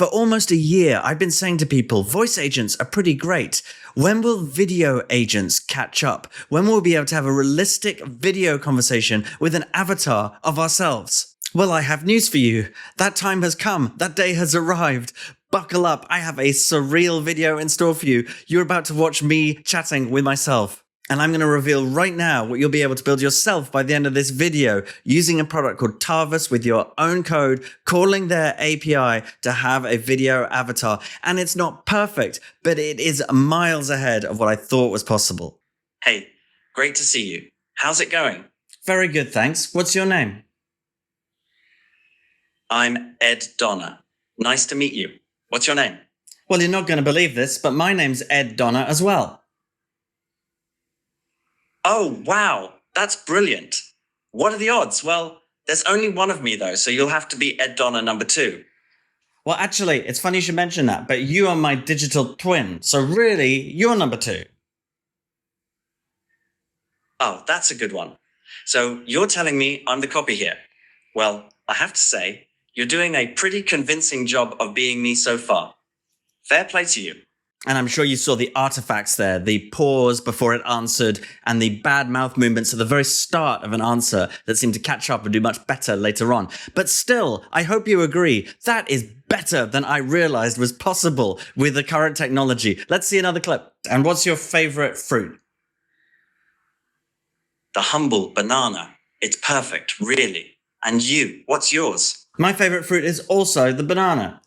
For almost a year, I've been saying to people, voice agents are pretty great. When will video agents catch up? When will we be able to have a realistic video conversation with an avatar of ourselves? Well, I have news for you. That time has come. That day has arrived. Buckle up. I have a surreal video in store for you. You're about to watch me chatting with myself. And I'm going to reveal right now what you'll be able to build yourself by the end of this video using a product called Tavus with your own code, calling their API to have a video avatar. And it's not perfect, but it is miles ahead of what I thought was possible. Hey, great to see you. How's it going? Very good, thanks. What's your name? I'm Ed Donner. Nice to meet you. What's your name? Well, you're not going to believe this, but my name's Ed Donner as well. Oh, wow. That's brilliant. What are the odds? Well, there's only one of me, though, so you'll have to be Ed Donner number 2. Well, actually, it's funny you should mention that, but you are my digital twin, so really, you're number 2. Oh, that's a good one. So you're telling me I'm the copy here. Well, I have to say, you're doing a pretty convincing job of being me so far. Fair play to you. And I'm sure you saw the artifacts there, the pause before it answered, and the bad mouth movements at the very start of an answer that seemed to catch up and do much better later on. But still, I hope you agree, that is better than I realized was possible with the current technology. Let's see another clip. And what's your favorite fruit? The humble banana. It's perfect, really. And you, what's yours? My favorite fruit is also the banana.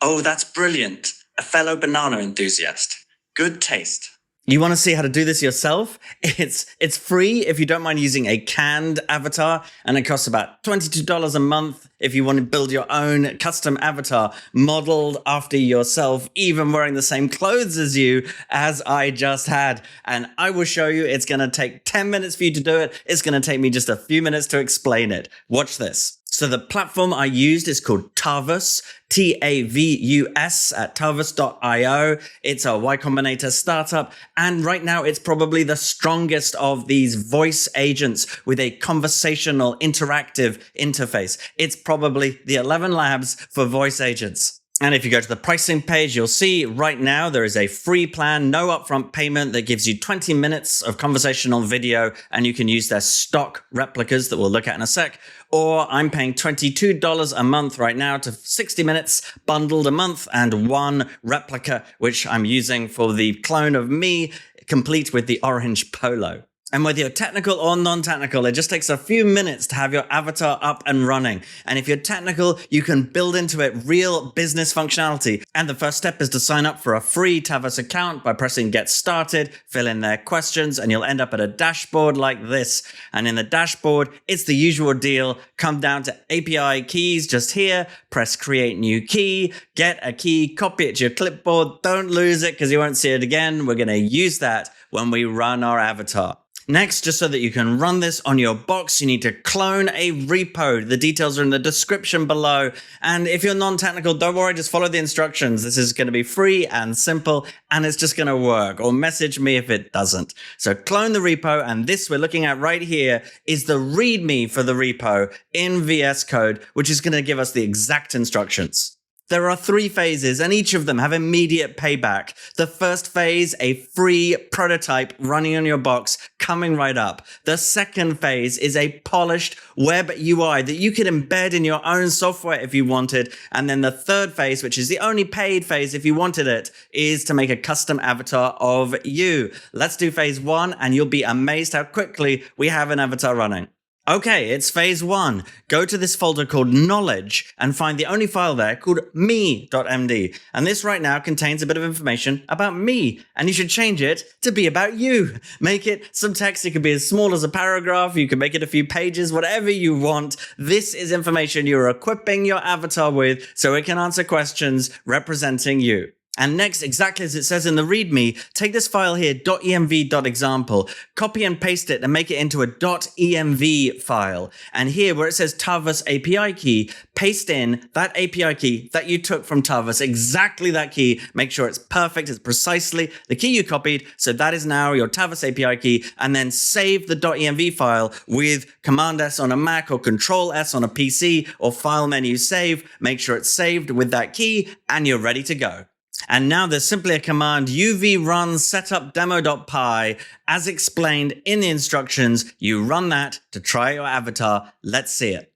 Oh, that's brilliant. A fellow banana enthusiast. Good taste. You want to see how to do this yourself? It's free if you don't mind using a canned avatar, and it costs about $22 a month if you want to build your own custom avatar modeled after yourself, even wearing the same clothes as you as I just had. And I will show you. It's going to take 10 minutes for you to do it. It's going to take me just a few minutes to explain it. Watch this. So the platform I used is called Tavus, Tavus at tavus.io. It's a Y Combinator startup. And right now it's probably the strongest of these voice agents with a conversational interactive interface. It's probably the 11 labs for voice agents. And if you go to the pricing page, you'll see right now there is a free plan, no upfront payment that gives you 20 minutes of conversational video, and you can use their stock replicas that we'll look at in a sec. Or I'm paying $22 a month right now to 60 minutes bundled a month and one replica, which I'm using for the clone of me, complete with the orange polo. And whether you're technical or non-technical, it just takes a few minutes to have your avatar up and running. And if you're technical, you can build into it real business functionality. And the first step is to sign up for a free Tavus account by pressing Get Started, fill in their questions, and you'll end up at a dashboard like this. And in the dashboard, it's the usual deal. Come down to API keys just here, press Create New Key, get a key, copy it to your clipboard. Don't lose it because you won't see it again. We're going to use that when we run our avatar. Next, just so that you can run this on your box, you need to clone a repo. The details are in the description below. And if you're non-technical, don't worry, just follow the instructions. This is going to be free and simple, and it's just going to work. Or message me if it doesn't. So clone the repo, and this we're looking at right here is the README for the repo in VS Code, which is going to give us the exact instructions. There are 3 phases, and each of them have immediate payback. The first phase, a free prototype running on your box, coming right up. The second phase is a polished web UI that you could embed in your own software if you wanted. And then the third phase, which is the only paid phase if you wanted it, is to make a custom avatar of you. Let's do phase 1, and you'll be amazed how quickly we have an avatar running. Okay, it's phase 1. Go to this folder called knowledge and find the only file there called me.md. And this right now contains a bit of information about me, and you should change it to be about you. Make it some text. It could be as small as a paragraph. You can make it a few pages, whatever you want. This is information you're equipping your avatar with so it can answer questions representing you. And next, exactly as it says in the README, take this file here, .env.example, copy and paste it and make it into a .env file. And here where it says Tavus API key, paste in that API key that you took from Tavus, exactly that key. Make sure it's perfect, it's precisely the key you copied. So that is now your Tavus API key. And then save the .env file with Command S on a Mac or Control S on a PC or File menu save. Make sure it's saved with that key and you're ready to go. And now there's simply a command uv run setup demo.py. As explained in the instructions, you run that to try your avatar. Let's see it.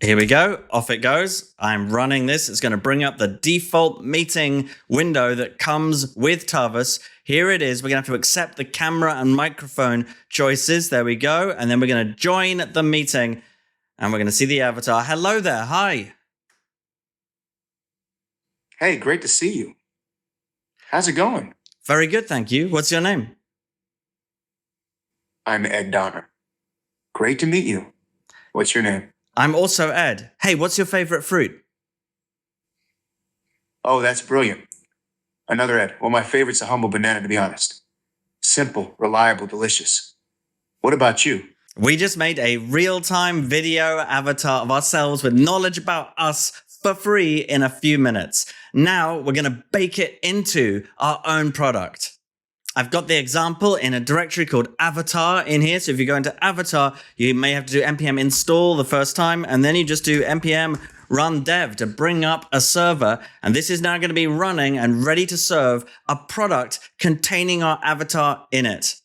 Here we go. Off it goes. I'm running this. It's going to bring up the default meeting window that comes with Tavus. Here it is. We're going to have to accept the camera and microphone choices. There we go. And then we're going to join the meeting and we're going to see the avatar. Hello there. Hi. Hey, great to see you. How's it going? Very good, thank you. What's your name? I'm Ed Donner. Great to meet you. What's your name? I'm also Ed. Hey, what's your favorite fruit? Oh, that's brilliant. Another Ed. Well, my favorite's a humble banana, to be honest. Simple, reliable, delicious. What about you? We just made a real-time video avatar of ourselves with knowledge about us for free in a few minutes. Now we're going to bake it into our own product. I've got the example in a directory called avatar in here. So if you go into avatar, you may have to do npm install the first time, and then you just do npm run dev to bring up a server. And this is now going to be running and ready to serve a product containing our avatar in it.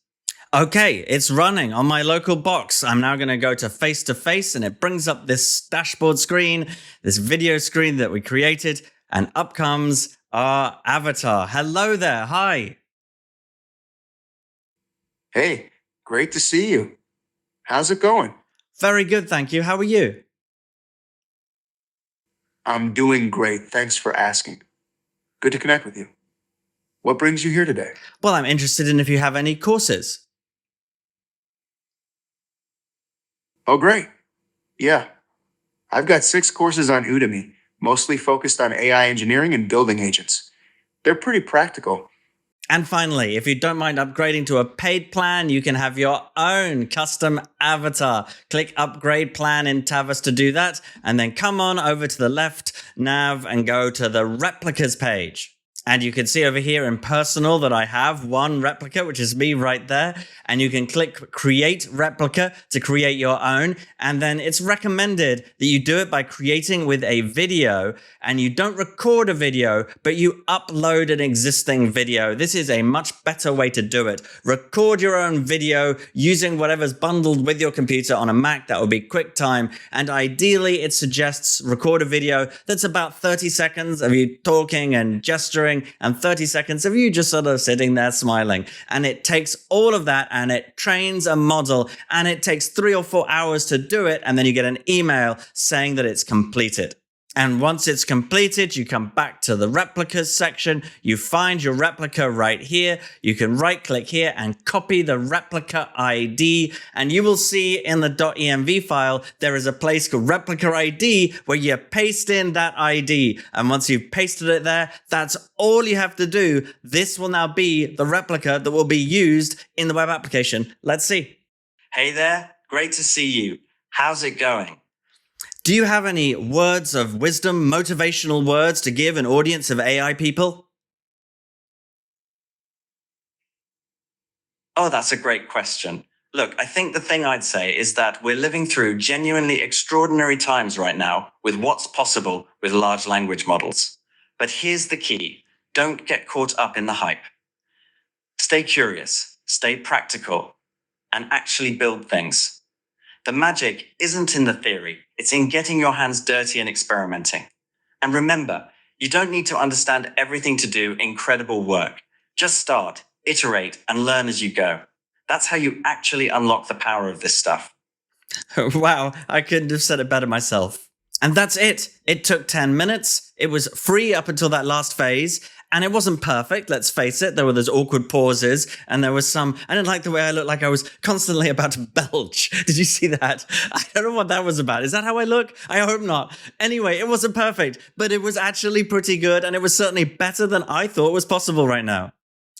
Okay, it's running on my local box. I'm now going to go to face and it brings up this dashboard screen, this video screen that we created, and up comes our avatar. Hello there. Hi. Hey, great to see you. How's it going? Very good, thank you. How are you? I'm doing great. Thanks for asking. Good to connect with you. What brings you here today? Well, I'm interested in if you have any courses. Oh, great. Yeah. I've got 6 courses on Udemy, mostly focused on AI engineering and building agents. They're pretty practical. And finally, if you don't mind upgrading to a paid plan, you can have your own custom avatar. Click upgrade plan in Tavus to do that. And then come on over to the left nav and go to the replicas page. And you can see over here in personal that I have one replica, which is me right there. And you can click create replica to create your own. And then it's recommended that you do it by creating with a video, and you don't record a video, but you upload an existing video. This is a much better way to do it. Record your own video using whatever's bundled with your computer on a Mac. That would be QuickTime. And ideally it suggests record a video that's about 30 seconds of you talking and gesturing, and 30 seconds of you just sort of sitting there smiling. And it takes all of that and it trains a model, and it takes 3 or 4 hours to do it. And then you get an email saying that it's completed. And once it's completed, you come back to the replicas section. You find your replica right here. You can right click here and copy the replica ID. And you will see in the .env file, there is a place called replica ID where you paste in that ID. And once you've pasted it there, that's all you have to do. This will now be the replica that will be used in the web application. Let's see. Hey there, great to see you. How's it going? Do you have any words of wisdom, motivational words to give an audience of AI people? Oh, that's a great question. Look, I think the thing I'd say is that we're living through genuinely extraordinary times right now with what's possible with large language models. But here's the key. Don't get caught up in the hype. Stay curious, stay practical, and actually build things. The magic isn't in the theory. It's in getting your hands dirty and experimenting. And remember, you don't need to understand everything to do incredible work. Just start, iterate, and learn as you go. That's how you actually unlock the power of this stuff. Wow, I couldn't have said it better myself. And that's it. It took 10 minutes. It was free up until that last phase. And it wasn't perfect, let's face it. There were those awkward pauses, and there was I didn't like the way I looked like I was constantly about to belch. Did you see that? I don't know what that was about. Is that how I look? I hope not. Anyway, it wasn't perfect, but it was actually pretty good, and it was certainly better than I thought was possible right now.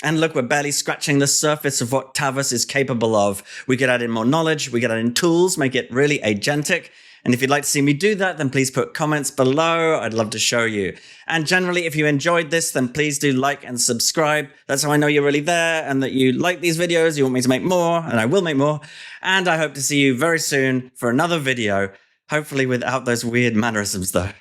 And look, we're barely scratching the surface of what Tavus is capable of. We could add in more knowledge, we could add in tools, make it really agentic. And if you'd like to see me do that, then please put comments below. I'd love to show you. And generally, if you enjoyed this, then please do like and subscribe. That's how I know you're really there and that you like these videos, you want me to make more, and I will make more. And I hope to see you very soon for another video, hopefully without those weird mannerisms though.